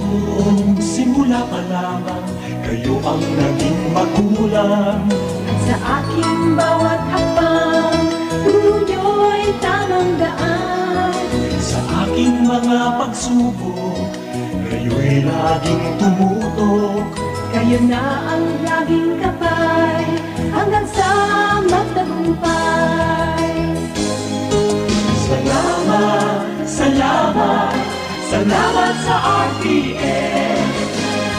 noong simula pa lamang, kayo ang naging magulang. Sa aking bawat hakbang, turo nyo'y tamang daan. Sa aking mga pagsubok, kayo'y laging tumutok. Kayo na ang laging kapay, hanggang sa magtagumpay. Salamat, salamat, salamat sa RTN.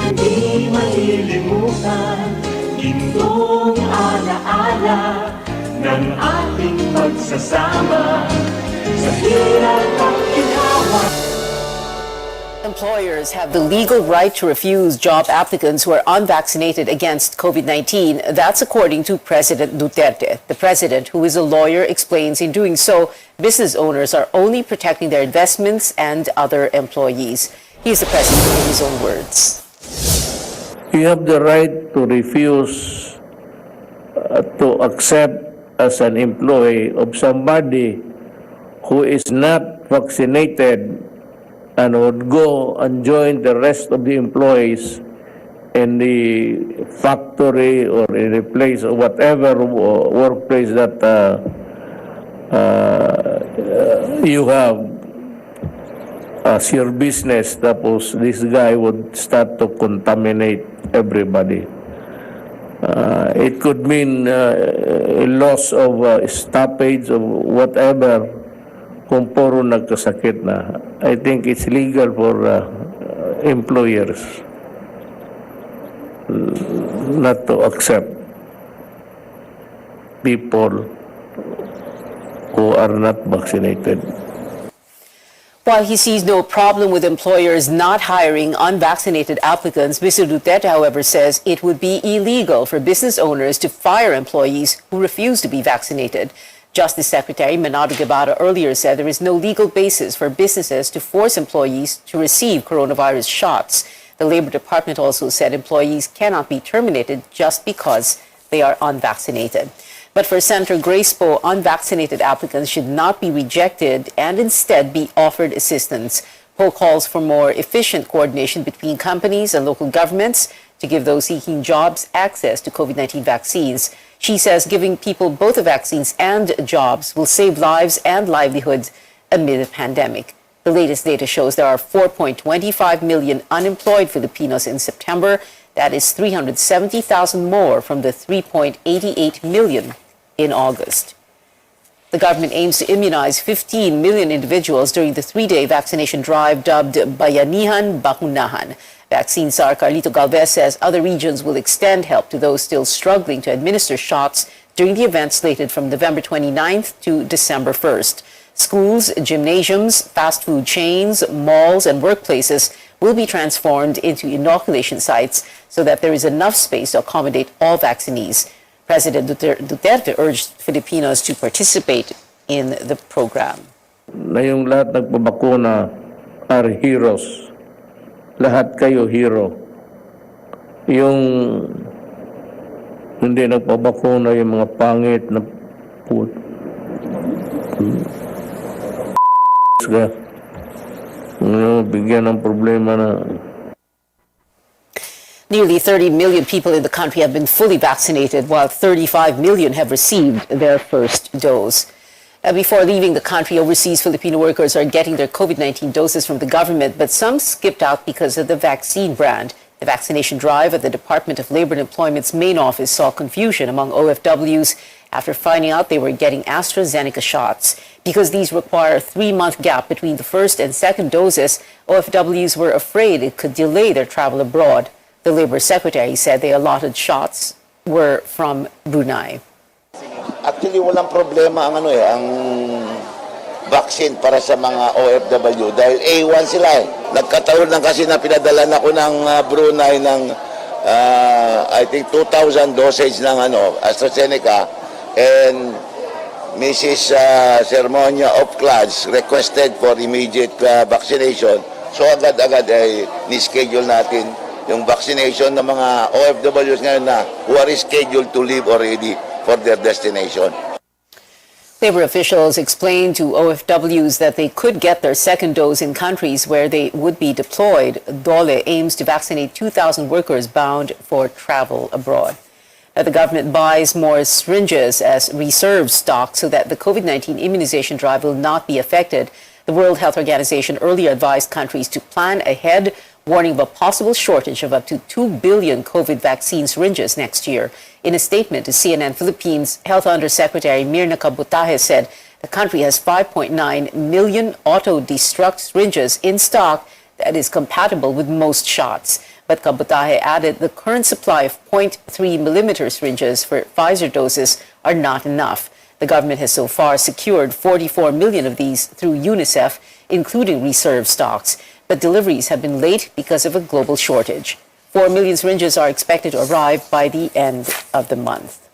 Hindi malilimutan, gintong alaala ng ating pagsasama sa hirap at ginawa. Employers have the legal right to refuse job applicants who are unvaccinated against COVID-19. That's according to President Duterte. The president, who is a lawyer, explains in doing so, business owners are only protecting their investments and other employees. Here's the president in his own words. You have the right to refuse to accept as an employee of somebody who is not vaccinated and would go and join the rest of the employees in the factory or in a place or whatever workplace that you have as your business. Tapos this guy would start to contaminate everybody. It could mean a loss of stoppage of whatever kung puro nagkasakit na. I think it's legal for employers not to accept people who are not vaccinated. While he sees no problem with employers not hiring unvaccinated applicants, Mr. Duterte, however, says it would be illegal for business owners to fire employees who refuse to be vaccinated. Justice Secretary Manado Guevara earlier said there is no legal basis for businesses to force employees to receive coronavirus shots. The Labor Department also said employees cannot be terminated just because they are unvaccinated. But for Senator Grace Poe, unvaccinated applicants should not be rejected and instead be offered assistance. Poe calls for more efficient coordination between companies and local governments to give those seeking jobs access to COVID-19 vaccines. She says giving people both the vaccines and jobs will save lives and livelihoods amid the pandemic. The latest data shows there are 4.25 million unemployed Filipinos in September. That is 370,000 more from the 3.88 million in August. The government aims to immunize 15 million individuals during the three-day vaccination drive dubbed Bayanihan Bakunahan. Vaccine czar Carlito Galvez says other regions will extend help to those still struggling to administer shots during the event slated from November 29th to December 1st. Schools, gymnasiums, fast food chains, malls, and workplaces will be transformed into inoculation sites so that there is enough space to accommodate all vaccinees. President Duterte urged Filipinos to participate in the program. Na yung lahat nagpabakuna are heroes. Lahat kayo hero. Yung hindi nagpabakuna, yung mga pangit na bigyan ng problema na. Nearly 30 million people in the country have been fully vaccinated, while 35 million have received their first dose. Before leaving the country, overseas Filipino workers are getting their COVID-19 doses from the government, but some skipped out because of the vaccine brand. The vaccination drive at the Department of Labor and Employment's main office saw confusion among OFWs after finding out they were getting AstraZeneca shots. Because these require a 3-month gap between the first and second doses, OFWs were afraid it could delay their travel abroad. The Labor Secretary said the allotted shots were from Brunei. Actually, walang problema ang vaccine para sa mga OFW dahil A1 sila eh. Nagkataon lang kasi na pinadalan ako ng Brunei ng I think 2,000 dosage ng AstraZeneca, and Mrs. Sermonia of Clans requested for immediate vaccination. So agad-agad ay ni-schedule natin yung vaccination ng mga OFWs ngayon na who are scheduled to leave already for their destination. Labor officials explained to OFWs that they could get their second dose in countries where they would be deployed. DOLE aims to vaccinate 2,000 workers bound for travel abroad. Now, the government buys more syringes as reserve stock so that the COVID-19 immunization drive will not be affected. The World Health Organization earlier advised countries to plan ahead, warning of a possible shortage of up to 2 billion COVID vaccine syringes next year. In a statement to CNN Philippines, Health Undersecretary Mirna Kabutahe said the country has 5.9 million auto-destruct syringes in stock that is compatible with most shots. But Kabutahe added the current supply of 0.3 millimeter syringes for Pfizer doses are not enough. The government has so far secured 44 million of these through UNICEF, including reserve stocks. But deliveries have been late because of a global shortage. 4 million syringes are expected to arrive by the end of the month.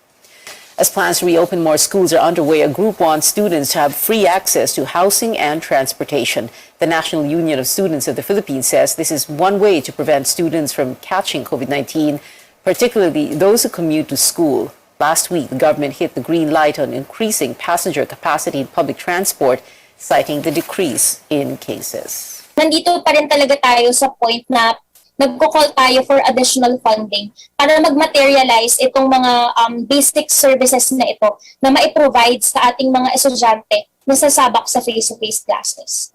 As plans to reopen more schools are underway, a group wants students to have free access to housing and transportation. The National Union of Students of the Philippines says this is one way to prevent students from catching COVID-19, particularly those who commute to school. Last week, the government hit the green light on increasing passenger capacity in public transport, citing the decrease in cases. Nandito pa rin talaga tayo sa point na nagko-call tayo for additional funding para mag-materialize itong mga basic services na ito na ma-provide sa ating mga estudyante na sasabak sa face-to-face classes.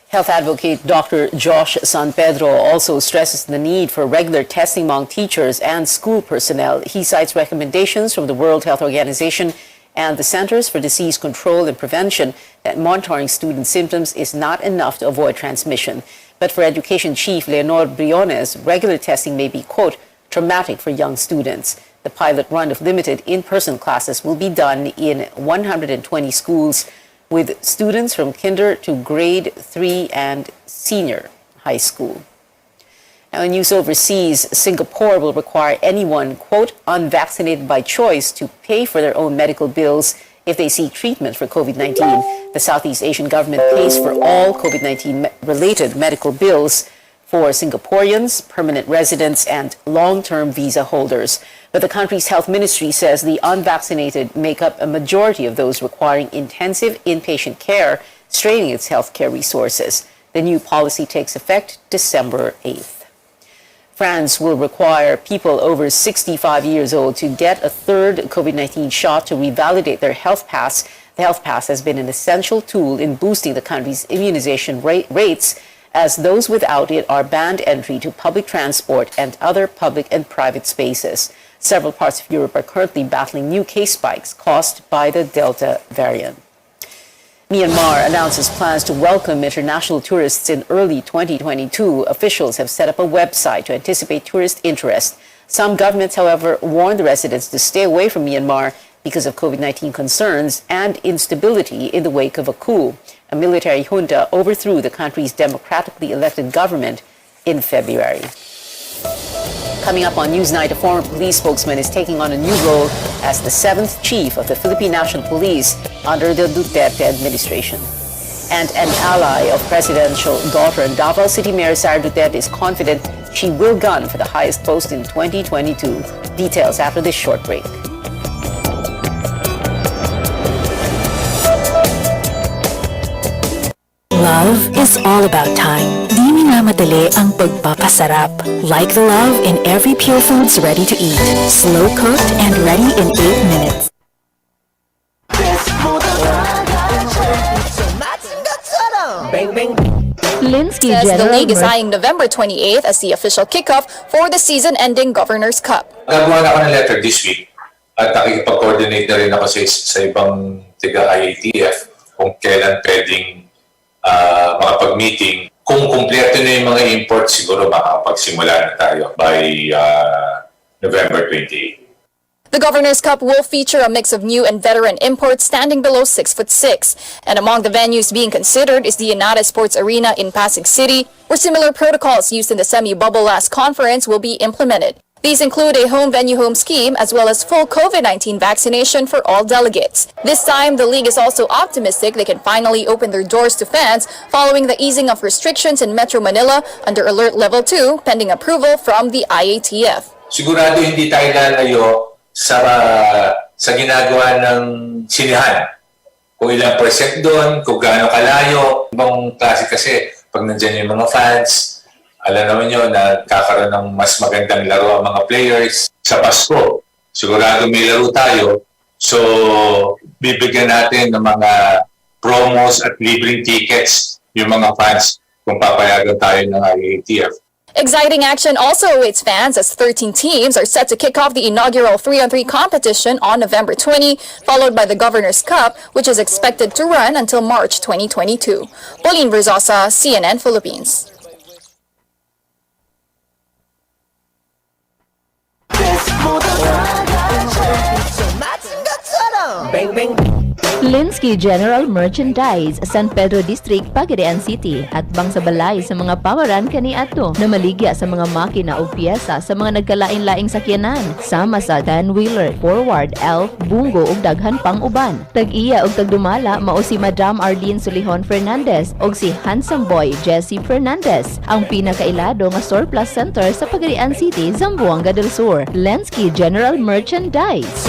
Health advocate Dr. Josh San Pedro also stresses the need for regular testing among teachers and school personnel. He cites recommendations from the World Health Organization and the Centers for Disease Control and Prevention that monitoring student symptoms is not enough to avoid transmission. But for Education Chief Leonor Briones, regular testing may be, quote, traumatic for young students. The pilot run of limited in-person classes will be done in 120 schools with students from kinder to grade 3 and senior high school. Now, in news overseas, Singapore will require anyone, quote, unvaccinated by choice to pay for their own medical bills if they seek treatment for COVID-19. The Southeast Asian government pays for all COVID-19 related medical bills for Singaporeans, permanent residents, and long-term visa holders. But the country's health ministry says the unvaccinated make up a majority of those requiring intensive inpatient care, straining its healthcare resources. The new policy takes effect December 8th. France will require people over 65 years old to get a third COVID-19 shot to revalidate their health pass. The health pass has been an essential tool in boosting the country's immunization rates, as those without it are banned entry to public transport and other public and private spaces. Several parts of Europe are currently battling new case spikes caused by the Delta variant. Myanmar announces plans to welcome international tourists in early 2022. Officials have set up a website to anticipate tourist interest. Some governments, however, warn the residents to stay away from Myanmar because of COVID-19 concerns and instability in the wake of a coup. A military junta overthrew the country's democratically elected government in February. Coming up on Newsnight, a former police spokesman is taking on a new role as the 7th chief of the Philippine National Police under the Duterte administration. And an ally of presidential daughter and Davao City Mayor Sara Duterte is confident she will gun for the highest post in 2022. Details after this short break. Love is all about time. Di minamadali ang pagpapasarap. Like the love in every Pure Foods ready to eat. Slow cooked and ready in 8 minutes. Linsky Says the General league is eyeing November 28th as the official kickoff for the season-ending Governor's Cup. Nagawa na ako ng letter this week at nakikipag-coordinate na rin ako sa ibang tiga-IATF kung kailan pwedeng makapag-meeting. Kung kumpleto na yung mga imports, siguro makapagsimula na tayo by November 28. The Governor's Cup will feature a mix of new and veteran imports standing below 6'6". And among the venues being considered is the Inada Sports Arena in Pasig City, where similar protocols used in the semi-bubble last conference will be implemented. These include a home venue home scheme as well as full COVID-19 vaccination for all delegates. This time, the league is also optimistic they can finally open their doors to fans following the easing of restrictions in Metro Manila under Alert Level 2 pending approval from the IATF. Sigurado hindi tayo lalayo sa ginagawa ng sinihan kung ilang percent doon, kung gaano kalayo. Ibang klase kasi, pag nandyan yung mga fans, alam naman nyo na kakaroon ng mas magandang laro ang mga players. Sa Pasko, sigurado may laro tayo. So, bibigyan natin ng mga promos at libreng tickets yung mga fans kung papayagan tayo ng IATF. Exciting action also awaits fans as 13 teams are set to kick off the inaugural 3-on-3 competition on November 20, followed by the Governor's Cup, which is expected to run until March 2022. Pauline Verzosa, CNN Philippines. Linsky General Merchandise, San Pedro District, Pagadian City, at bang sa balay sa mga pawaran kaniadto na maligya sa mga makina o piyesa sa mga nagkalain-laing sakyanan, sama sa 10-wheeler, forward, elf, bungo ug daghan pang uban. Tag-iya ug tagdumala mao si Madam Arlene Solihon Fernandez ug si handsome boy Jesse Fernandez, ang pinakailado nga surplus center sa Pagadian City, Zamboanga del Sur. Linsky General Merchandise.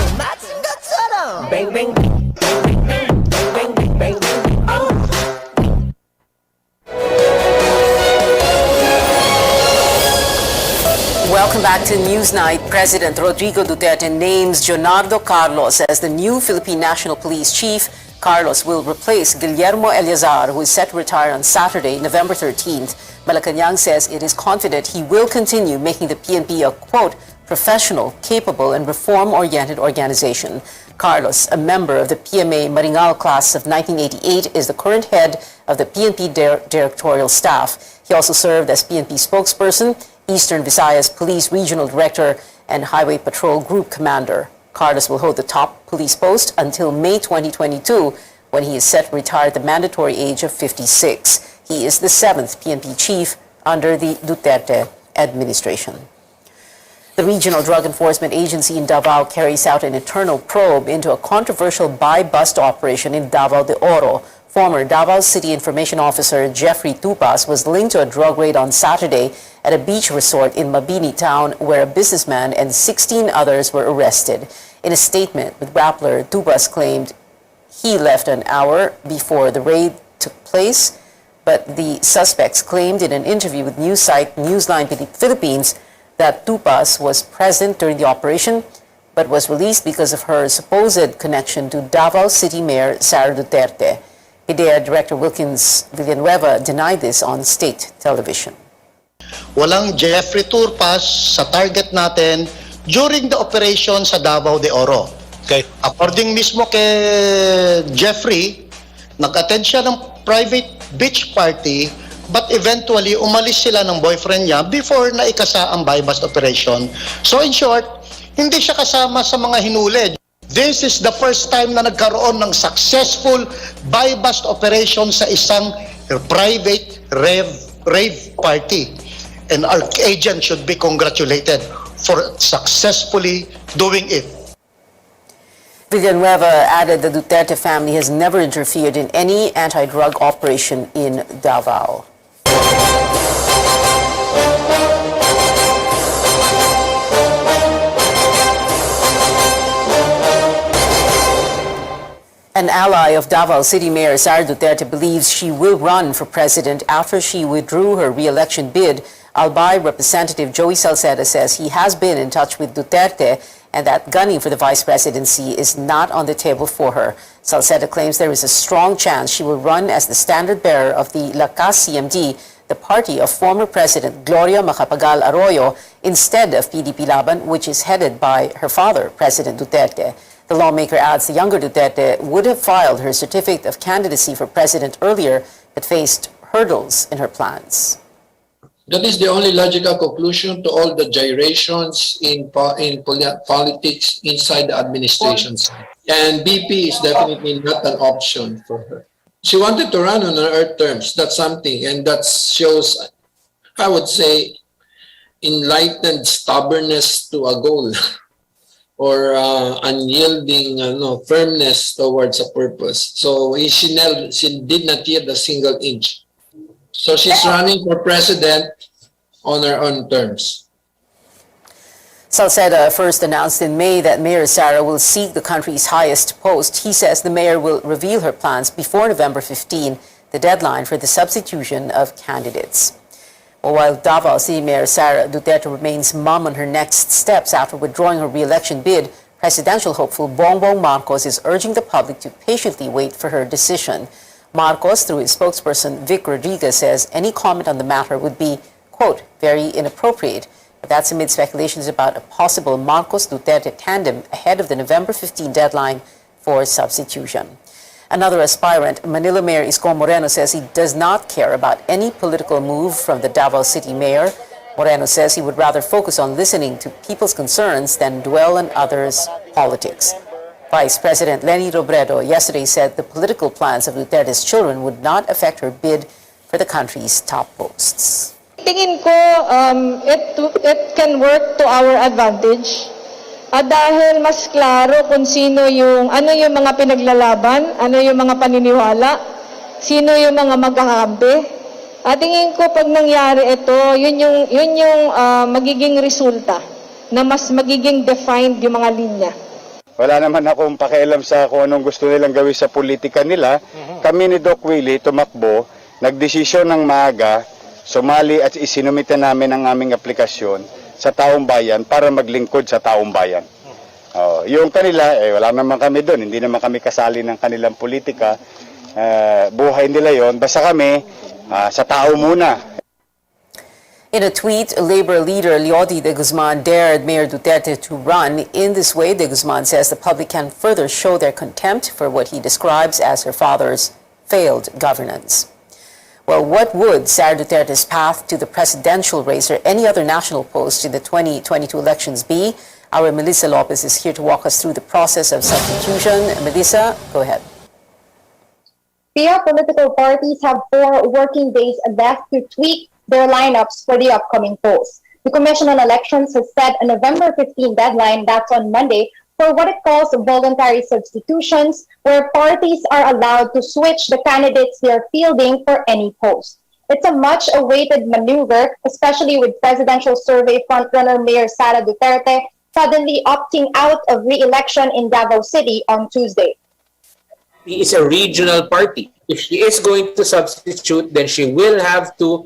Welcome back to Newsnight. President Rodrigo Duterte names Jonardo Carlos as the new Philippine National Police Chief. Carlos will replace Guillermo Eleazar, who is set to retire on Saturday, November 13th. Malacanang says it is confident he will continue making the PNP a, quote, professional, capable, and reform-oriented organization. Carlos, a member of the PMA Maringal class of 1988, is the current head of the PNP directorial staff. He also served as PNP spokesperson, Eastern Visayas Police Regional Director, and Highway Patrol Group Commander. Carlos will hold the top police post until May 2022, when he is set to retire at the mandatory age of 56. He is the 7th PNP chief under the Duterte administration. The Regional Drug Enforcement Agency in Davao carries out an internal probe into a controversial buy-bust operation in Davao de Oro. Former Davao City Information Officer Jeffrey Tupas was linked to a drug raid on Saturday at a beach resort in Mabini town, where a businessman and 16 others were arrested. In a statement with Rappler, Tupas claimed he left an hour before the raid took place, but the suspects claimed in an interview with news site Newsline Philippines that Tupas was present during the operation, but was released because of her supposed connection to Davao City Mayor Sara Duterte. PDEA Director Wilkins Villanueva denied this on state television. Walang Jeffrey Turpas sa target natin during the operation sa Davao de Oro. Okay. According mismo kay Jeffrey, nag-attend siya ng private beach party, but eventually umalis sila ng boyfriend niya before na ikasa ang buy-bust operation. So in short, hindi siya kasama sa mga hinuli. This is the first time na nagkaroon ng successful buy-bust operation sa isang private rave party. And our agent should be congratulated for successfully doing it. Villanueva added the Duterte family has never interfered in any anti-drug operation in Davao. An ally of Davao City Mayor Sara Duterte believes she will run for president after she withdrew her re-election bid. Albay Representative Joey Salceda says he has been in touch with Duterte and that gunning for the vice presidency is not on the table for her. Salceda claims there is a strong chance she will run as the standard bearer of the Lakas CMD, the party of former President Gloria Macapagal Arroyo, instead of PDP Laban, which is headed by her father, President Duterte. The lawmaker adds the younger Duterte would have filed her certificate of candidacy for president earlier, but faced hurdles in her plans. That is the only logical conclusion to all the gyrations in politics inside the administration. And BP is definitely not an option for her. She wanted to run on her terms. That's something. And that shows, I would say, enlightened stubbornness to a goal or unyielding firmness towards a purpose. So she did not yield a single inch. So she's running for president on her own terms. Salceda first announced in May that Mayor Sara will seek the country's highest post. He says the mayor will reveal her plans before November 15, the deadline for the substitution of candidates. While Davao City Mayor Sara Duterte remains mum on her next steps after withdrawing her re-election bid, presidential hopeful Bongbong Marcos is urging the public to patiently wait for her decision. Marcos, through his spokesperson Vic Rodriguez, says any comment on the matter would be, quote, very inappropriate. But that's amid speculations about a possible Marcos-Duterte tandem ahead of the November 15 deadline for substitution. Another aspirant, Manila Mayor Isko Moreno, says he does not care about any political move from the Davao City Mayor. Moreno says he would rather focus on listening to people's concerns than dwell on others' politics. Vice President Leni Robredo yesterday said the political plans of Duterte's children would not affect her bid for the country's top posts. Tingin ko it can work to our advantage. Dahil mas klaro kung sino ano yung mga pinaglalaban, ano yung mga paniniwala, sino yung mga magkakampi. Tingin ko pag nangyari ito, yun yung magiging resulta na mas magiging defined yung mga linya. Wala naman akong pakialam sa kung anong gusto nilang gawin sa politika nila. Kami ni Doc Willie tumakbo, nagdesisyon ng maaga, sumali at isinumitan namin ang aming aplikasyon sa taong bayan para maglingkod sa taong bayan. Yung kanila, wala naman kami doon, hindi naman kami kasali ng kanilang politika. Buhay nila yon, basta kami sa tao muna. In a tweet, Labor leader Leody de Guzman dared Mayor Duterte to run. In this way, de Guzman says the public can further show their contempt for what he describes as her father's failed governance. Well, what would Sara Duterte's path to the presidential race or any other national post in the 2022 elections be? Our Melissa Lopez is here to walk us through the process of substitution. Melissa, go ahead. Political parties have 4 working days left to tweak their lineups for the upcoming polls. The Commission on Elections has set a November 15 deadline, that's on Monday, for what it calls voluntary substitutions, where parties are allowed to switch the candidates they are fielding for any post. It's a much-awaited maneuver, especially with presidential survey frontrunner Mayor Sara Duterte suddenly opting out of re-election in Davao City on Tuesday. She is a regional party. If she is going to substitute, then she will have to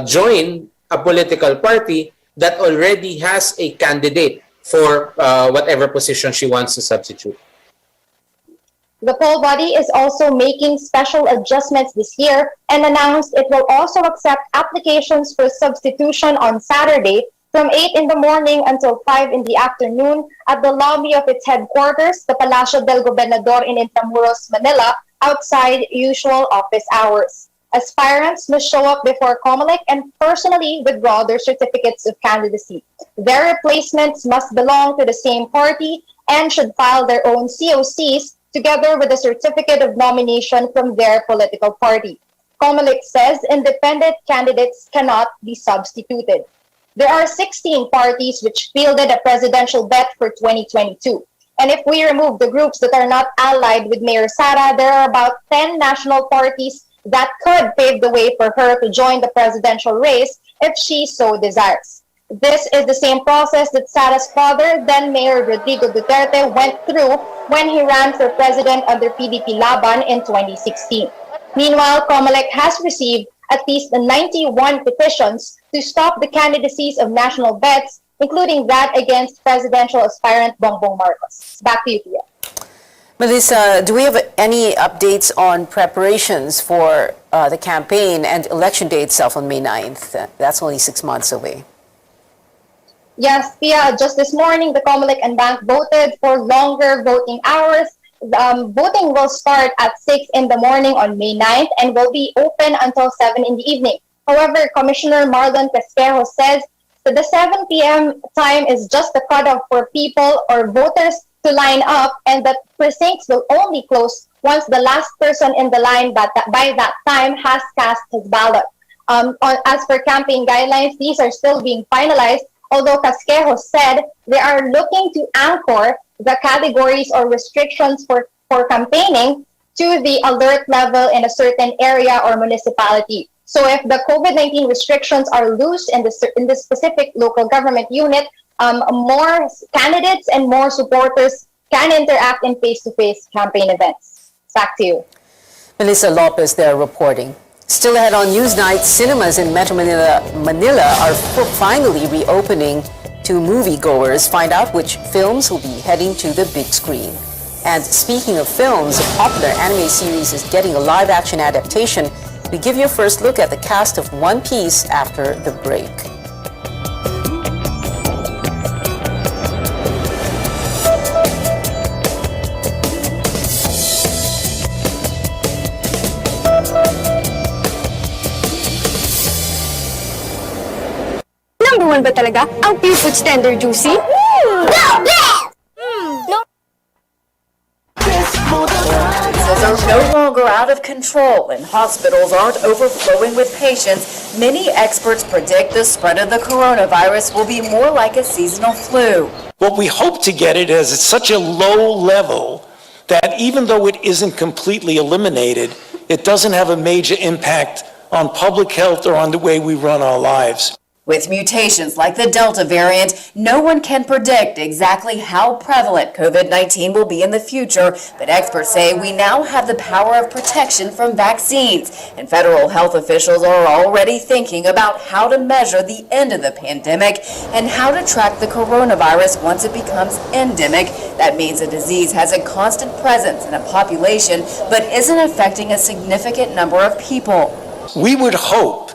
join a political party that already has a candidate for whatever position she wants to substitute. The poll body is also making special adjustments this year and announced it will also accept applications for substitution on Saturday from 8 in the morning until 5 in the afternoon at the lobby of its headquarters, the Palacio del Gobernador in Intramuros, Manila, outside usual office hours. Aspirants must show up before COMELEC and personally withdraw their certificates of candidacy. Their replacements must belong to the same party and should file their own COCs together with a certificate of nomination from their political party. COMELEC says independent candidates cannot be substituted. There are 16 parties which fielded a presidential bet for 2022. And if we remove the groups that are not allied with Mayor Sara, there are about 10 national parties that could pave the way for her to join the presidential race if she so desires. This is the same process that Sara's father, then Mayor Rodrigo Duterte, went through when he ran for president under PDP Laban in 2016. Meanwhile, COMELEC has received at least 91 petitions to stop the candidacies of national bets, including that against presidential aspirant Bongbong Marcos. Back to you, Pia. Melissa, do we have any updates on preparations for the campaign and election day itself on May 9th? That's only 6 months away. Yes, Pia, just this morning, the COMELEC and Bank voted for longer voting hours. Voting will start at 6 in the morning on May 9th and will be open until 7 in the evening. However, Commissioner Marlon Casquejo says that the 7 p.m. time is just the cutoff for people or voters to line up, and that precincts will only close once the last person in the line by that time has cast his ballot. As for campaign guidelines, these are still being finalized, although Casquejo said they are looking to anchor the categories or restrictions for campaigning to the alert level in a certain area or municipality. So if the COVID-19 restrictions are loose in the specific local government unit, more candidates and more supporters can interact in face-to-face campaign events. Back to you. Melissa Lopez there reporting. Still ahead on Newsnight, cinemas in Metro Manila are finally reopening to moviegoers. Find out which films will be heading to the big screen. And speaking of films, a popular anime series is getting a live-action adaptation. We give you a first look at the cast of One Piece after the break. Number one ba talaga ang Pure Foods Tender Juicy? Are no longer out of control and hospitals aren't overflowing with patients, many experts predict the spread of the coronavirus will be more like a seasonal flu. What we hope to get it is at such a low level that even though it isn't completely eliminated, it doesn't have a major impact on public health or on the way we run our lives. With mutations like the Delta variant, no one can predict exactly how prevalent COVID-19 will be in the future, but experts say we now have the power of protection from vaccines, and federal health officials are already thinking about how to measure the end of the pandemic and how to track the coronavirus once it becomes endemic. That means a disease has a constant presence in a population but isn't affecting a significant number of people. We would hope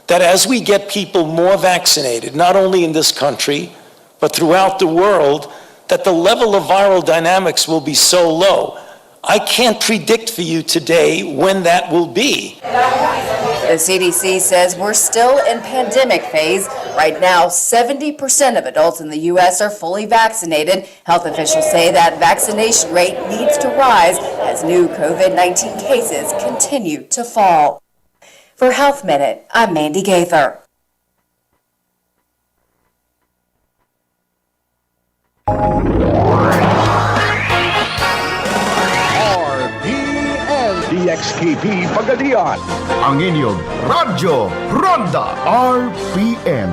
that as we get people more vaccinated, not only in this country, but throughout the world, that the level of viral dynamics will be so low. I can't predict for you today when that will be. The CDC says we're still in pandemic phase. Right now, 70% of adults in the U.S. are fully vaccinated. Health officials say that vaccination rate needs to rise as new COVID-19 cases continue to fall. For Health Minute, I'm Mandy Gaither. RPN DXKP Pagadian, ang inyong Radyo Ronda. RPN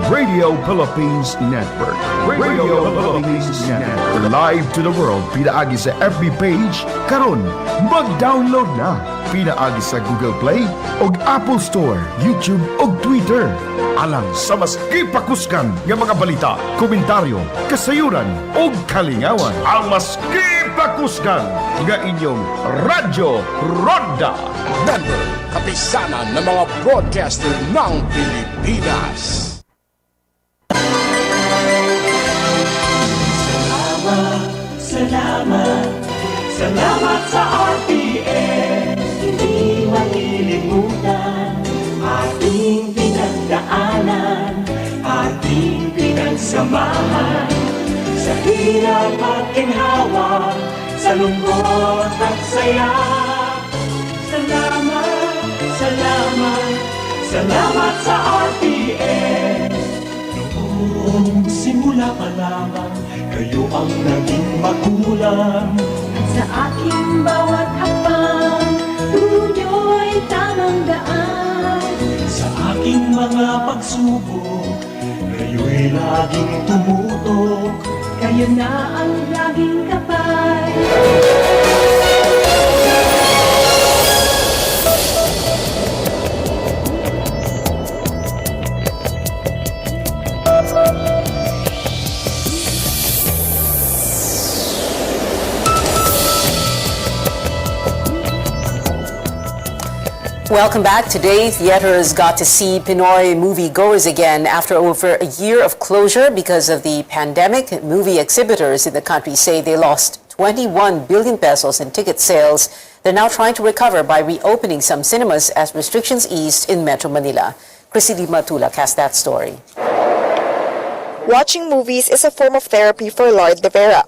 Radio Philippines Network. Radio Philippines Network. Live to the world, pinaagi sa FB page, karon mag-download na. Pinaagi sa Google Play o Apple Store, YouTube o Twitter. Alang sa mas kipakuskan ng mga balita, komentaryo, kasayuran o kalingawan. Ang mas kipakuskan ng inyong Radyo Ronda. Member, kapisanan ng mga broadcaster ng Pilipinas. Salamat sa RPN. Hindi malilimutan ating pinagdaanan, ating pinagsamahan. Sa hirap at ginhawa, sa lungkot at saya. Salamat sa RPN. Noong simula pa lamang, kayo ang naging magulang. Sa aking bawat hakbang, turo niyo'y tamang daan. Sa aking mga pagsubok, kayo'y laging tumutok. Kayo na ang laging kapay. Welcome back. Today, theaters got to see Pinoy moviegoers again after over a year of closure because of the pandemic. Movie exhibitors in the country say they lost 21 billion pesos in ticket sales. They're now trying to recover by reopening some cinemas as restrictions eased in Metro Manila. Chrissy Matulak has that story. Watching movies is a form of therapy for Lord De Vera.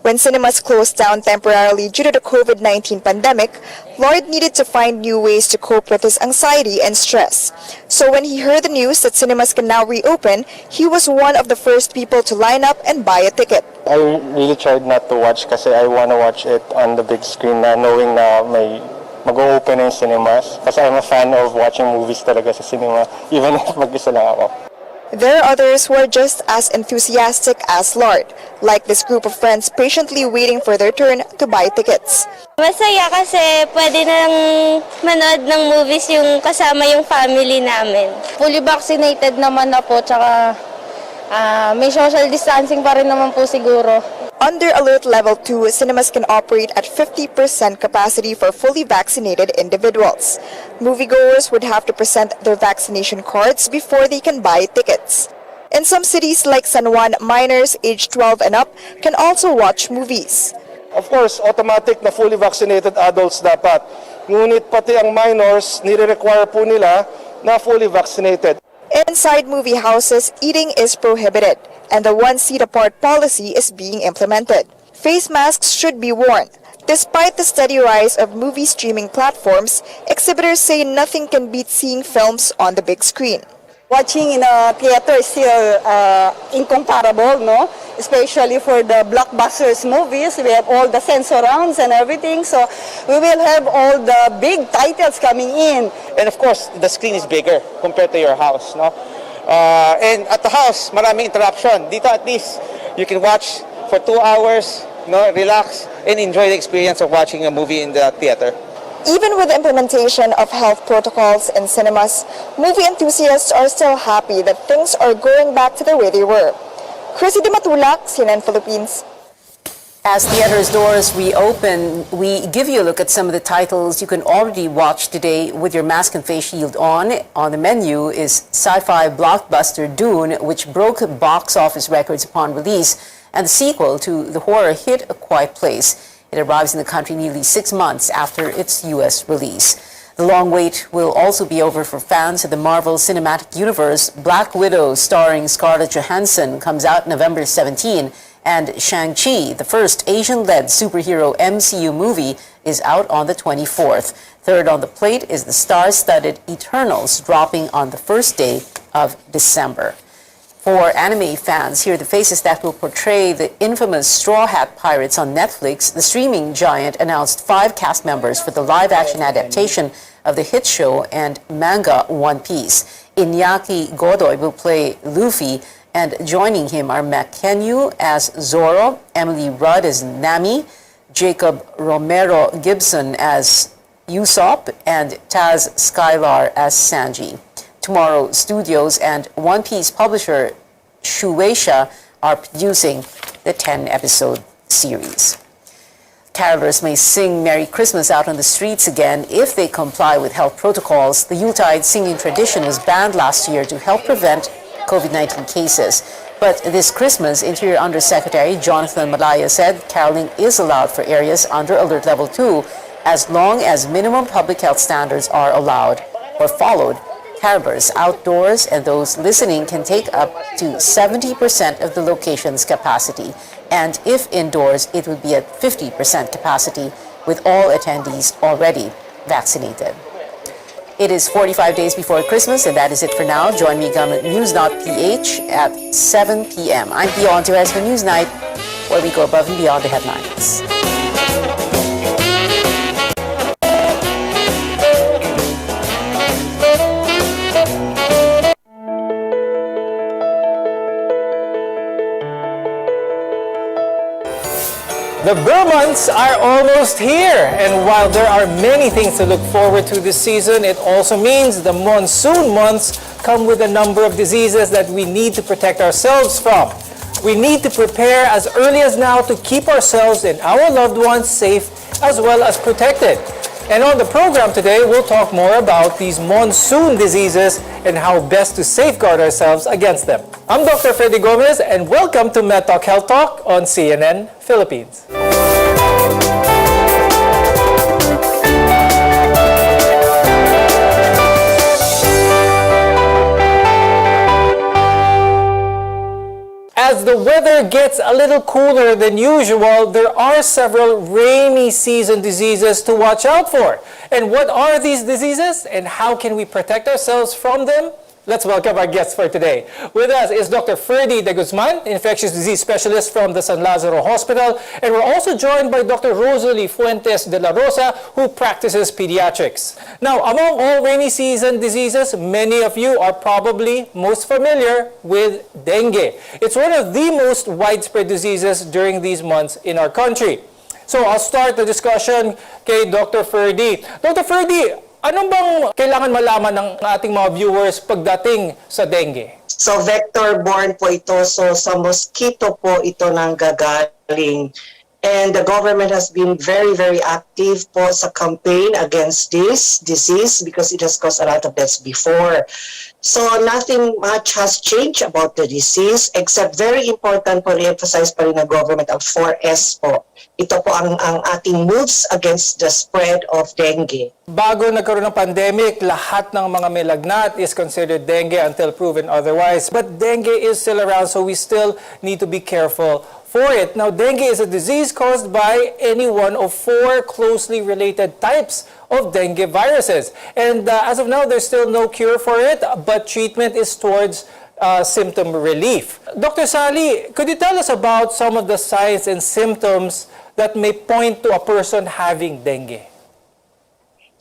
When cinemas closed down temporarily due to the COVID-19 pandemic, Lloyd needed to find new ways to cope with his anxiety and stress. So when he heard the news that cinemas can now reopen, he was one of the first people to line up and buy a ticket. I really tried not to watch kasi I want to watch it on the big screen na knowing na may mag-open na yung cinemas. Kasi I'm a fan of watching movies talaga sa cinema, even if mag-isa lang ako. There are others who are just as enthusiastic as Lord, like this group of friends patiently waiting for their turn to buy tickets. Masaya kasi pwede nang manood ng movies yung kasama yung family namin. Fully vaccinated naman na po, tsaka may social distancing pa rin naman po siguro. Under Alert Level 2, cinemas can operate at 50% capacity for fully vaccinated individuals. Moviegoers would have to present their vaccination cards before they can buy tickets. In some cities like San Juan, minors aged 12 and up can also watch movies. Of course, automatic na fully vaccinated adults dapat. Ngunit pati ang minors, nire-require po nila na fully vaccinated. Inside movie houses, eating is prohibited, and the one-seat-apart policy is being implemented. Face masks should be worn. Despite the steady rise of movie streaming platforms, exhibitors say nothing can beat seeing films on the big screen. Watching in a theater is still incomparable, no? Especially for the blockbusters movies, we have all the sensorrounds and everything, so we will have all the big titles coming in. And of course, the screen is bigger compared to your house, no? And at the house, maraming interruption. Dito at least, you can watch for 2 hours, no, relax, and enjoy the experience of watching a movie in the theater. Even with the implementation of health protocols in cinemas, movie enthusiasts are still happy that things are going back to the way they were. Chrissy Di Matulak, CNN Philippines. As theaters' doors reopen, we give you a look at some of the titles you can already watch today with your mask and face shield on. On the menu is sci-fi blockbuster Dune, which broke box office records upon release, and the sequel to the horror hit A Quiet Place. It arrives in the country nearly 6 months after its U.S. release. The long wait will also be over for fans of the Marvel Cinematic Universe. Black Widow, starring Scarlett Johansson, comes out November 17, and Shang-Chi, the first Asian-led superhero MCU movie, is out on the 24th. Third on the plate is the star-studded Eternals, dropping on the first day of December. For anime fans, here are the faces that will portray the infamous Straw Hat Pirates on Netflix. The streaming giant announced 5 cast members for the live-action adaptation of the hit show and manga One Piece. Iñaki Godoy will play Luffy, and joining him are Matt Kenyu as Zoro, Emily Rudd as Nami, Jacob Romero Gibson as Usopp, and Taz Skylar as Sanji. Tomorrow Studios and One Piece publisher Shueisha are producing the 10-episode series. Carolers may sing Merry Christmas out on the streets again if they comply with health protocols. The Yuletide singing tradition was banned last year to help prevent COVID-19 cases. But this Christmas, Interior Undersecretary Jonathan Malaya said caroling is allowed for areas under Alert Level 2 as long as minimum public health standards are allowed or followed. Carolers outdoors and those listening can take up to 70% of the location's capacity. And if indoors, it would be at 50% capacity with all attendees already vaccinated. It is 45 days before Christmas, and that is it for now. Join me on News.ph at 7 p.m. I'm Pio Antunes for Newsnight, where we go above and beyond the headlines. The Burr months are almost here, and while there are many things to look forward to this season, it also means the monsoon months come with a number of diseases that we need to protect ourselves from. We need to prepare as early as now to keep ourselves and our loved ones safe as well as protected. And on the program today, we'll talk more about these monsoon diseases and how best to safeguard ourselves against them. I'm Dr. Freddy Gomez, and welcome to MedTalk Health Talk on CNN Philippines. As the weather gets a little cooler than usual, there are several rainy season diseases to watch out for. And what are these diseases and how can we protect ourselves from them? Let's welcome our guests for today. With us is Dr. Ferdy de Guzman, infectious disease specialist from the San Lazaro Hospital, and we're also joined by Dr. Rosalie Fuentes de la Rosa, who practices pediatrics. Now, among all rainy season diseases, many of you are probably most familiar with dengue. It's one of the most widespread diseases during these months in our country. So I'll start the discussion kay Dr. Ferdy. Dr. Ferdy, anong bang kailangan malaman ng ating mga viewers pagdating sa dengue? So vector-borne po ito, so sa mosquito po ito nang gagaling. And the government has been very, very active po sa campaign against this disease because it has caused a lot of deaths before. So nothing much has changed about the disease except very important po, re-emphasize pa rin ng government ang 4S po. Ito po ang ating moves against the spread of dengue. Bago nagkaroon ng pandemic, lahat ng mga may lagnat is considered dengue until proven otherwise. But dengue is still around, so we still need to be careful for it. Now, dengue is a disease caused by any one of 4 closely related types of dengue viruses. And as of now, there's still no cure for it, but treatment is towards symptom relief. Dr. Sally, could you tell us about some of the signs and symptoms that may point to a person having dengue?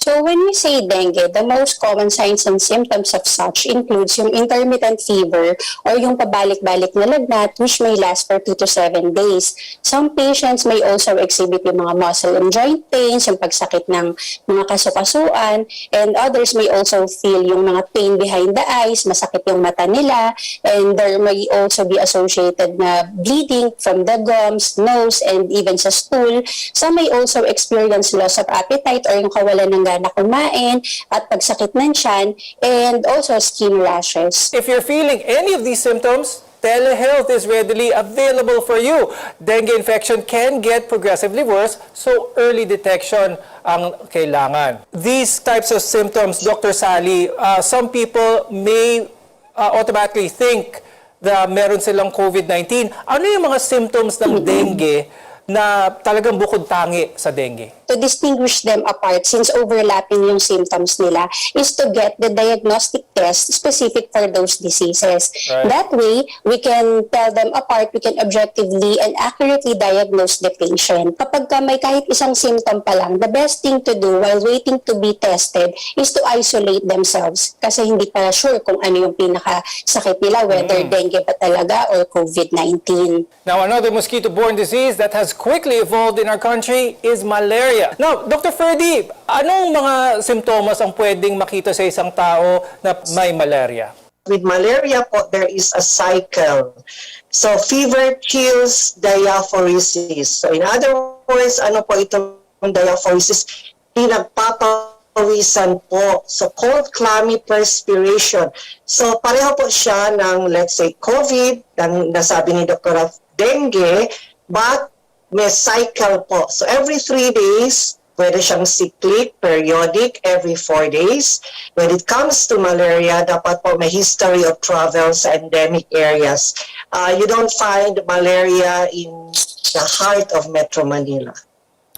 So when we say dengue, the most common signs and symptoms of such includes yung intermittent fever or yung pabalik-balik na lagnat which may last for 2 to 7 days. Some patients may also exhibit yung mga muscle and joint pains, yung pagsakit ng mga kasukasuan, and others may also feel yung mga pain behind the eyes, masakit yung mata nila, and there may also be associated na bleeding from the gums, nose, and even sa stool. Some may also experience loss of appetite or yung kawalan ng na kumain at pagsakit ng tiyan, and also skin rashes. If you're feeling any of these symptoms, telehealth is readily available for you. Dengue infection can get progressively worse, so early detection ang kailangan. These types of symptoms, Dr. Sally, some people may automatically think na meron silang COVID-19. Ano yung mga symptoms ng dengue na talagang bukod tangi sa dengue? To distinguish them apart, since overlapping yung symptoms nila, is to get the diagnostic test specific for those diseases. Right. That way, we can tell them apart, we can objectively and accurately diagnose the patient. Kapag may kahit isang symptom pa lang, the best thing to do while waiting to be tested is to isolate themselves kasi hindi pa sure kung ano yung pinakasakit nila, whether dengue ba talaga or COVID-19. Now, another mosquito-borne disease that has quickly evolved in our country is malaria. Now, Dr. Ferdy, anong mga simptomas ang pwedeng makita sa isang tao na may malaria? With malaria po, there is a cycle. So fever, chills, diaphoresis. So in other words, ano po itong diaphoresis? Pinagpapawisan po. So cold, clammy perspiration. So pareho po siya ng, let's say, COVID, ng nasabi ni Dr. dengue, but may cycle po. So every 3 days, pwede siyang cyclic, periodic, every 4 days. When it comes to malaria, dapat po may history of travel sa endemic areas. You don't find malaria in the heart of Metro Manila.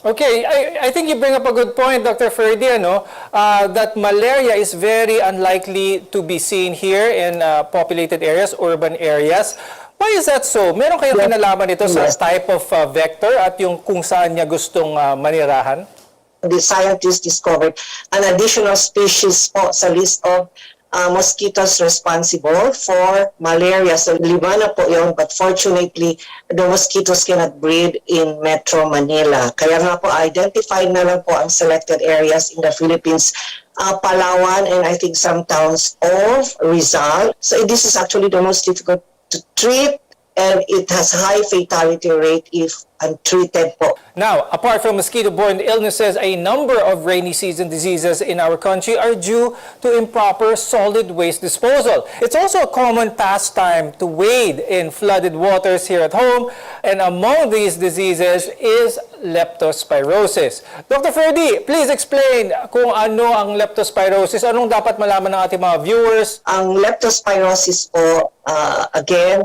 Okay, I think you bring up a good point, Dr. Ferdy, that malaria is very unlikely to be seen here in populated areas, urban areas. Why is that so? Meron kayong kinalaman ito sa type of vector at yung kung saan niya gustong manirahan? The scientists discovered an additional species po sa list of mosquitoes responsible for malaria. So 5 na po yun, but fortunately, the mosquitoes cannot breed in Metro Manila. Kaya nga po, identified na lang po ang selected areas in the Philippines, Palawan, and I think some towns of Rizal. So this is actually the most difficult to treat, and it has high fatality rate if untreated po. Now, apart from mosquito-borne illnesses, a number of rainy season diseases in our country are due to improper solid waste disposal. It's also a common pastime to wade in flooded waters here at home, and among these diseases is leptospirosis. Dr. Ferdy, please explain kung ano ang leptospirosis. Anong dapat malaman ng ating mga viewers? Ang leptospirosis po, again,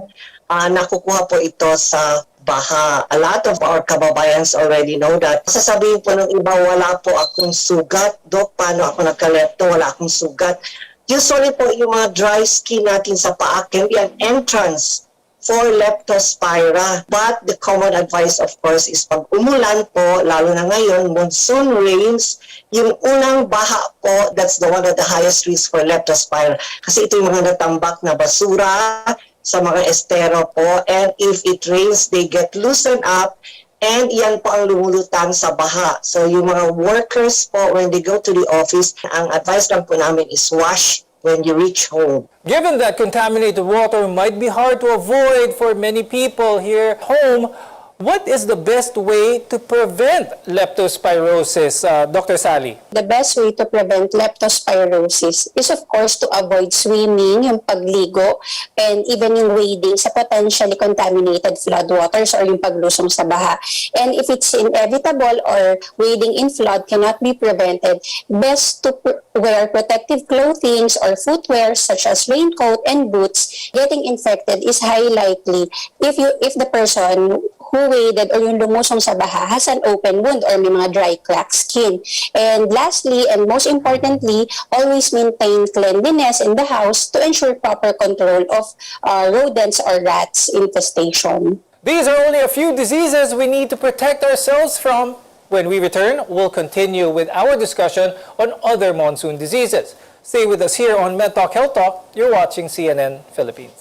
nakukuha po ito sa baha. A lot of our kababayans already know that. Sasabihin po ng iba, wala po akong sugat. Dok, paano ako nagka-lepto? Wala akong sugat. Usually po yung mga dry skin natin sa paa can be an entrance for leptospira. But the common advice of course is pag umulan po, lalo na ngayon, monsoon rains, yung unang baha po, that's the one of the highest risk for leptospira. Kasi ito yung mga natambak na basura sa mga estero po, and if it rains, they get loosened up, and yan po ang lumulutang sa baha. So yung mga workers po, when they go to the office, ang advice lang po namin is wash when you reach home. Given that contaminated water might be hard to avoid for many people here at home, what is the best way to prevent leptospirosis, Dr. Sally? The best way to prevent leptospirosis is of course to avoid swimming, yung pagligo, and even yung wading sa potentially contaminated floodwaters or yung paglusong sa baha. And if it's inevitable or wading in flood cannot be prevented, best to wear protective clothing or footwear such as raincoat and boots. Getting infected is highly likely if the person who waded or yung lumusong sa baha has an open wound or may mga dry cracked skin. And lastly, and most importantly, always maintain cleanliness in the house to ensure proper control of rodents or rats infestation. These are only a few diseases we need to protect ourselves from. When we return, we'll continue with our discussion on other monsoon diseases. Stay with us here on Med Talk Health Talk. You're watching CNN Philippines.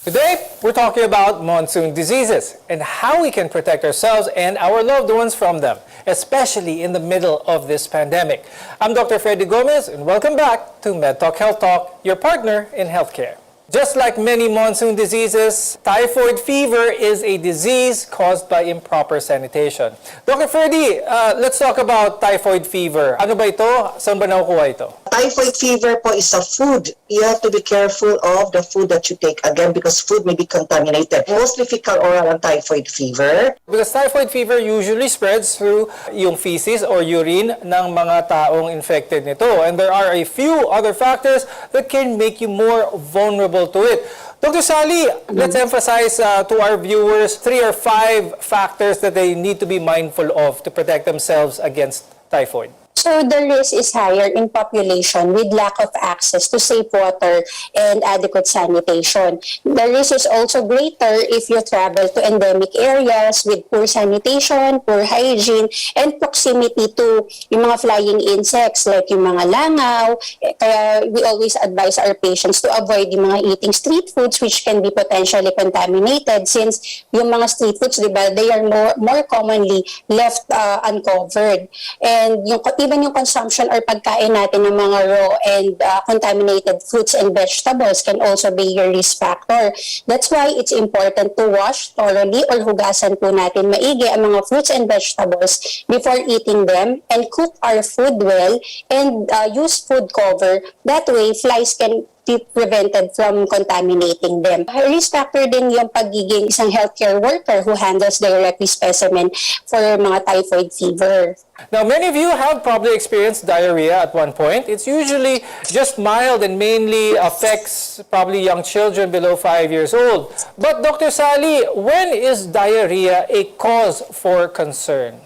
Today, we're talking about monsoon diseases and how we can protect ourselves and our loved ones from them, especially in the middle of this pandemic. I'm Dr. Freddy Gomez, and welcome back to Med Talk Health Talk, your partner in healthcare. Just like many monsoon diseases, typhoid fever is a disease caused by improper sanitation. Dr. Freddy, let's talk about typhoid fever. Ano ba ito? Saan ba nakukuha ito? Typhoid fever po is a food. You have to be careful of the food that you take, again, because food may be contaminated. Mostly fecal oral and typhoid fever. Because typhoid fever usually spreads through yung feces or urine ng mga taong infected nito. And there are a few other factors that can make you more vulnerable to it. Dr. Sally, let's emphasize to our viewers 3 or 5 factors that they need to be mindful of to protect themselves against typhoid. So the risk is higher in population with lack of access to safe water and adequate sanitation. The risk is also greater if you travel to endemic areas with poor sanitation, poor hygiene, and proximity to yung mga flying insects like yung mga langaw. Kaya we always advise our patients to avoid yung mga eating street foods which can be potentially contaminated since yung mga street foods, diba, they are more commonly left uncovered. And even yung consumption or pagkain natin ng mga raw and contaminated fruits and vegetables can also be your risk factor. That's why it's important to wash thoroughly or hugasan po natin maigi ang mga fruits and vegetables before eating them, and cook our food well and use food cover. That way, flies can be prevented from contaminating them. Risk factor din yung pagiging isang healthcare worker who handles directly specimen for mga typhoid fever. Now, many of you have probably experienced diarrhea at one point. It's usually just mild and mainly affects probably young children below 5 years old. But Dr. Sally, when is diarrhea a cause for concern?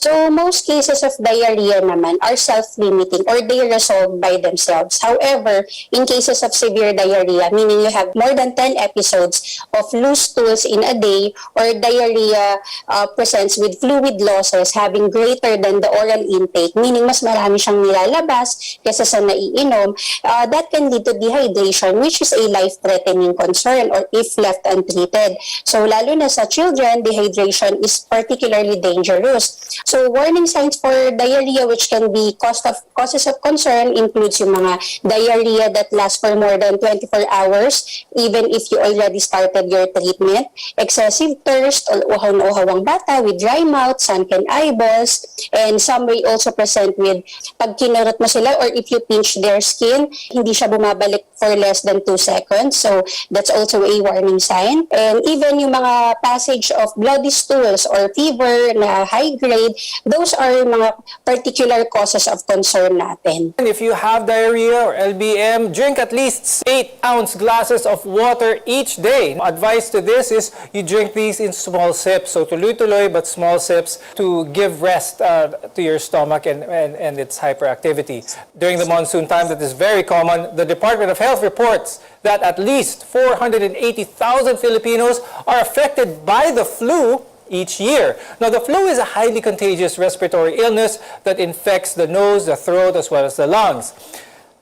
So, most cases of diarrhea naman are self-limiting or they resolve by themselves. However, in cases of severe diarrhea, meaning you have more than 10 episodes of loose stools in a day, or diarrhea presents with fluid losses having greater than the oral intake, meaning mas marami siyang nilalabas kaysa sa naiinom, that can lead to dehydration, which is a life-threatening concern or if left untreated. So, lalo na sa children, dehydration is particularly dangerous. So, warning signs for diarrhea which can be causes of concern includes yung mga diarrhea that lasts for more than 24 hours, even if you already started your treatment, excessive thirst or uhaw na uhaw ang bata with dry mouth, sunken eyeballs, And some may also present with pag kinurot mo sila or if you pinch their skin, hindi siya bumabalik for less than 2 seconds. So that's also a warning sign. And even yung mga passage of bloody stools or fever na high grade, those are mga particular causes of concern natin. And if you have diarrhea or LBM, drink at least 8-ounce glasses of water each day. Advice to this is you drink these in small sips. So tuloy-tuloy but small sips to give rest to your stomach and its hyperactivity. During the monsoon time, that is very common. The Department of Health reports that at least 480,000 Filipinos are affected by the flu each year. Now, the flu is a highly contagious respiratory illness that infects the nose, the throat, as well as the lungs.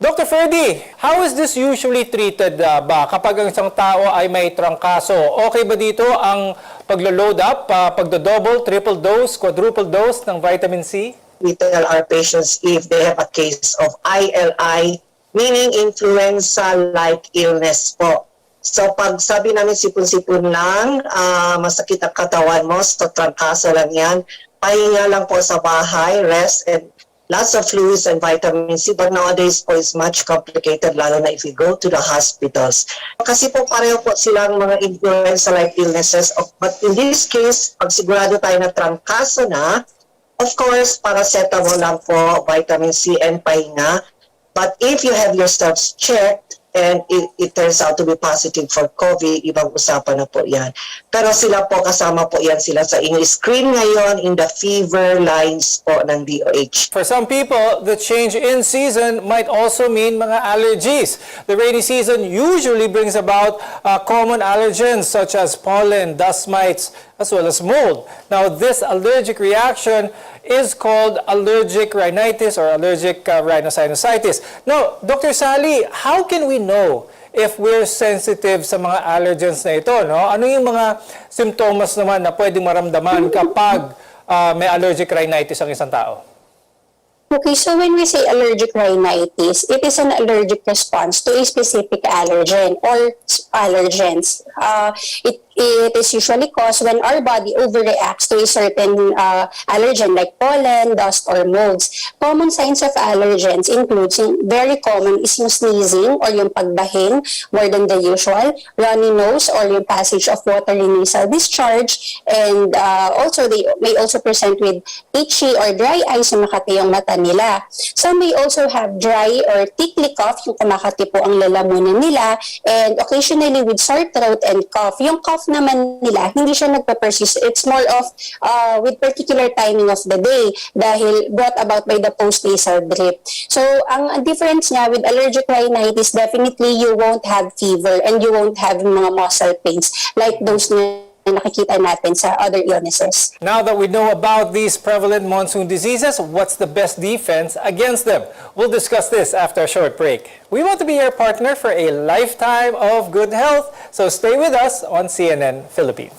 Dr. Ferdy, how is this usually treated ba kapag ang isang tao ay may trangkaso? Okay ba dito ang paglo-load up, pagdo-double, triple dose, quadruple dose ng vitamin C? We tell our patients if they have a case of ILI, meaning influenza-like illness po. So pag sabi namin sipon-sipon lang, masakit ang katawan mo, so trangkaso lang yan, pahinga lang po sa bahay, rest, and lots of fluids and vitamin C. But nowadays po is much complicated, lalo na if you go to the hospitals. Kasi po pareho po silang mga influenza-like illnesses. But in this case, pag sigurado tayo na trangkaso na, of course, paracetamol lang po, vitamin C and pahinga. But if you have yourselves checked and it turns out to be positive for COVID, ibang usapan na po yan. Pero sila po, kasama po yan sila sa inyong screen ngayon in the fever lines po ng DOH. For some people, the change in season might also mean mga allergies. The rainy season usually brings about common allergens such as pollen, dust mites, as well as mold. Now, this allergic reaction is called allergic rhinitis or allergic rhinosinusitis. Now, Dr. Sally, how can we know if we're sensitive sa mga allergens na ito? No? Ano yung mga symptoms naman na pwedeng maramdaman kapag may allergic rhinitis ang isang tao? Okay, so when we say allergic rhinitis, it is an allergic response to a specific allergen or allergens. It is usually caused when our body overreacts to a certain allergen like pollen, dust, or molds. Common signs of allergens include, very common is yung sneezing or yung pagbahin more than the usual, runny nose or yung passage of watery nasal discharge, and also they may also present with itchy or dry eyes na makati yung mata nila. Some may also have dry or tickly cough, yung kumakati po ang lalamunan nila, and occasionally with sore throat and cough. Yung cough naman nila, hindi siya nagpa-persist. It's more of with particular timing of the day dahil brought about by the post-nasal drip. So, ang difference niya with allergic rhinitis, definitely you won't have fever and you won't have mga muscle pains like those na nakikita natin sa other illnesses. Now that we know about these prevalent monsoon diseases, what's the best defense against them? We'll discuss this after a short break. We want to be your partner for a lifetime of good health, so stay with us on CNN Philippines.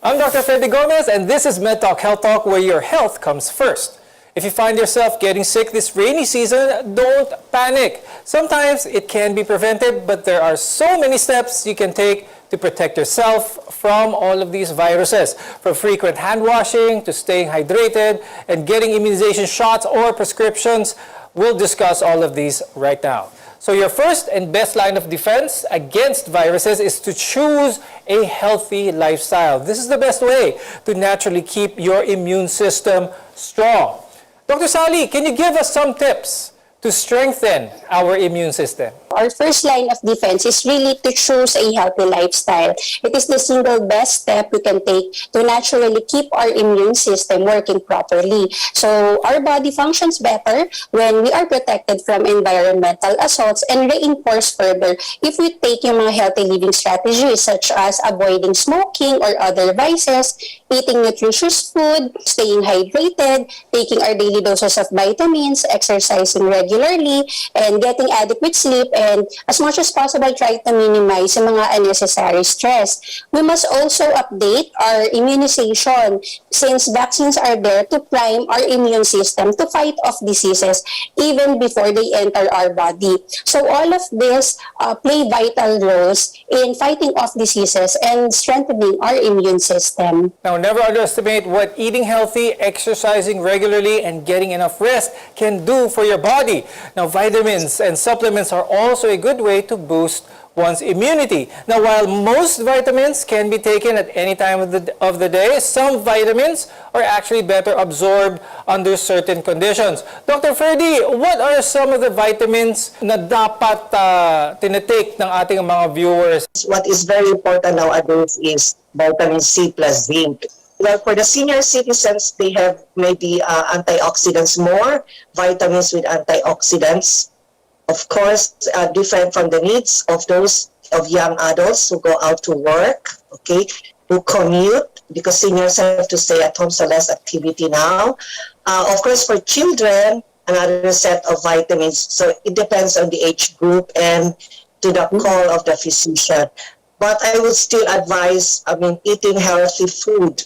I'm Dr. Freddy Gomez, and this is MedTalk Health Talk, where your health comes first. If you find yourself getting sick this rainy season, don't panic. Sometimes it can be prevented, but there are so many steps you can take to protect yourself from all of these viruses. From frequent hand washing to staying hydrated and getting immunization shots or prescriptions, we'll discuss all of these right now. So your first and best line of defense against viruses is to choose a healthy lifestyle. This is the best way to naturally keep your immune system strong. Dr. Sally, can you give us some tips to strengthen our immune system? Our first line of defense is really to choose a healthy lifestyle. It is the single best step we can take to naturally keep our immune system working properly. So our body functions better when we are protected from environmental assaults and reinforced further if we take yung mga healthy living strategies such as avoiding smoking or other vices, eating nutritious food, staying hydrated, taking our daily doses of vitamins, exercising regularly, regularly and getting adequate sleep, and as much as possible try to minimize yung mga unnecessary stress. We must also update our immunization since vaccines are there to prime our immune system to fight off diseases even before they enter our body. So all of this play vital roles in fighting off diseases and strengthening our immune system. Now, never underestimate what eating healthy, exercising regularly, and getting enough rest can do for your body. Now, vitamins and supplements are also a good way to boost one's immunity. Now, while most vitamins can be taken at any time of the day, some vitamins are actually better absorbed under certain conditions. Dr. Ferdy, what are some of the vitamins na dapat tinitake ng ating mga viewers? What is very important nowadays is vitamin C plus zinc. Well, for the senior citizens, they have maybe antioxidants more, vitamins with antioxidants. Of course, different from the needs of those of young adults who go out to work, okay, who commute, because seniors have to stay at home, so less activity now. Of course, for children, another set of vitamins. So it depends on the age group and to the call of the physician. But I would still advise, eating healthy food,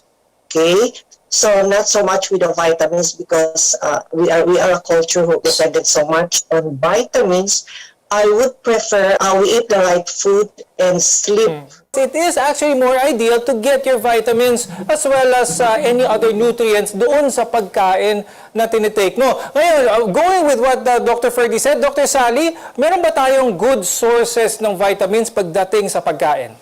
okay? So not so much with the vitamins, because we are a culture who depended so much on vitamins. I would prefer we eat the right food and sleep. It is actually more ideal to get your vitamins as well as any other nutrients doon sa pagkain na tinitake mo. Ngayon, going with what Dr. Ferdy said, Dr. Sally, meron ba tayong good sources ng vitamins pagdating sa pagkain?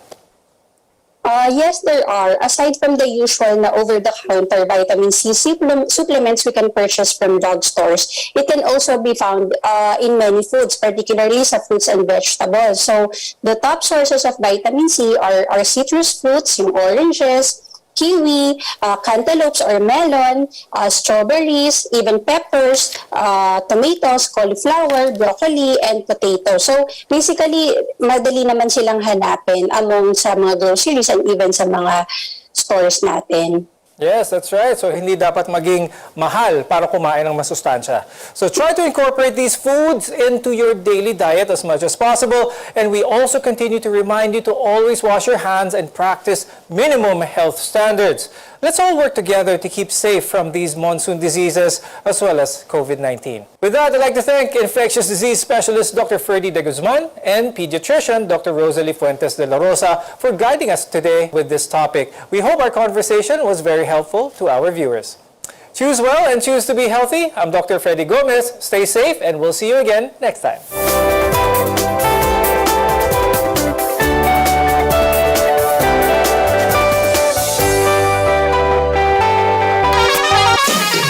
Yes, there are. Aside from the usual na over-the-counter vitamin C supplements we can purchase from drugstores, it can also be found in many foods, particularly sa fruits and vegetables. So, the top sources of vitamin C are citrus fruits, yung oranges, kiwi, cantaloupes or melon, strawberries, even peppers, tomatoes, cauliflower, broccoli, and potato. So basically, madali naman silang hanapin among sa mga groceries and even sa mga stores natin. Yes, that's right. So, hindi dapat maging mahal para kumain ng masustansya. So, try to incorporate these foods into your daily diet as much as possible. And we also continue to remind you to always wash your hands and practice minimum health standards. Let's all work together to keep safe from these monsoon diseases as well as COVID-19. With that, I'd like to thank infectious disease specialist Dr. Ferdy de Guzman and pediatrician Dr. Rosalie Fuentes de la Rosa for guiding us today with this topic. We hope our conversation was very helpful to our viewers. Choose well and choose to be healthy. I'm Dr. Freddy Gomez. Stay safe and we'll see you again next time.